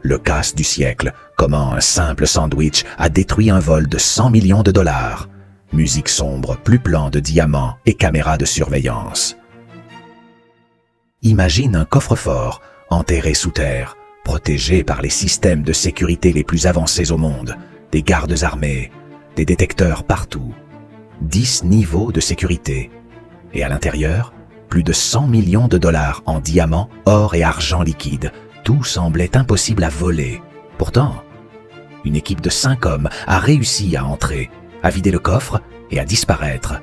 Le casse du siècle, comment un simple sandwich a détruit un vol de 100 millions de dollars. Musique sombre, plus plan de diamants et caméras de surveillance. Imagine un coffre-fort, enterré sous terre, protégé par les systèmes de sécurité les plus avancés au monde, des gardes armés, des détecteurs partout. 10 niveaux de sécurité. Et à l'intérieur, plus de 100 millions de dollars en diamants, or et argent liquide. Tout semblait impossible à voler. Pourtant, une équipe de 5 hommes a réussi à entrer, à vider le coffre et à disparaître,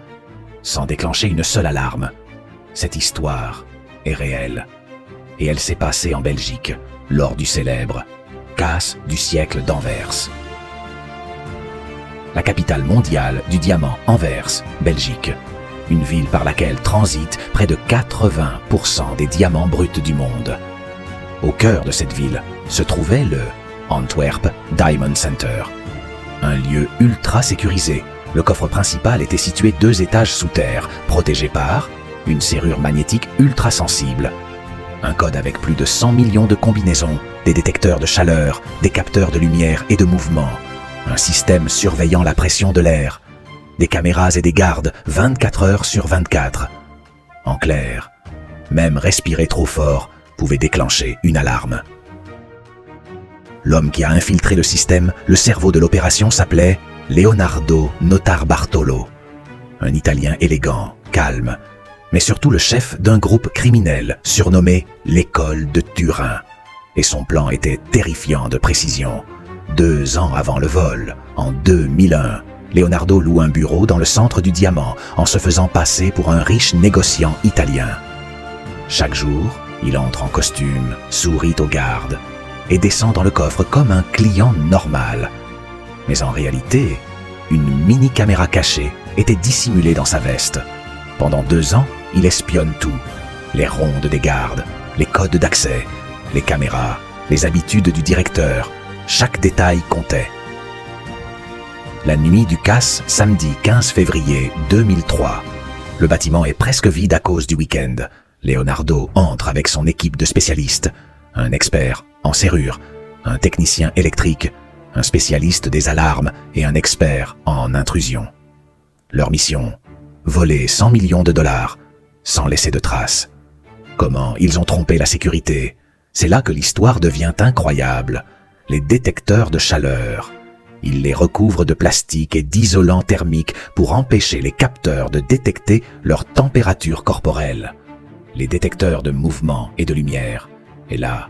sans déclencher une seule alarme. Cette histoire est réelle. Et elle s'est passée en Belgique, lors du célèbre casse du siècle d'Anvers. La capitale mondiale du diamant, Anvers, Belgique. Une ville par laquelle transitent près de 80% des diamants bruts du monde. Au cœur de cette ville se trouvait le Antwerp Diamond Center. Un lieu ultra sécurisé. Le coffre principal était situé 2 étages sous terre, protégé par une serrure magnétique ultra sensible. Un code avec plus de 100 millions de combinaisons, des détecteurs de chaleur, des capteurs de lumière et de mouvement. Un système surveillant la pression de l'air. Des caméras et des gardes 24 heures sur 24. En clair, même respirer trop fort pouvait déclencher une alarme. L'homme qui a infiltré le système, le cerveau de l'opération s'appelait Leonardo Notarbartolo. Un Italien élégant, calme, mais surtout le chef d'un groupe criminel surnommé l'École de Turin. Et son plan était terrifiant de précision. 2 ans avant le vol, en 2001, Leonardo loue un bureau dans le centre du diamant en se faisant passer pour un riche négociant italien. Chaque jour, il entre en costume, sourit aux gardes et descend dans le coffre comme un client normal. Mais en réalité, une mini-caméra cachée était dissimulée dans sa veste. Pendant 2 ans, il espionne tout. Les rondes des gardes, les codes d'accès, les caméras, les habitudes du directeur. Chaque détail comptait. La nuit du casse, samedi 15 février 2003. Le bâtiment est presque vide à cause du week-end. Leonardo entre avec son équipe de spécialistes. Un expert en serrure, un technicien électrique, un spécialiste des alarmes et un expert en intrusion. Leur mission, voler 100 millions de dollars sans laisser de traces. Comment ils ont trompé la sécurité? C'est là que l'histoire devient incroyable. Les détecteurs de chaleur. Ils les recouvrent de plastique et d'isolant thermique pour empêcher les capteurs de détecter leur température corporelle. Les détecteurs de mouvement et de lumière. Et là,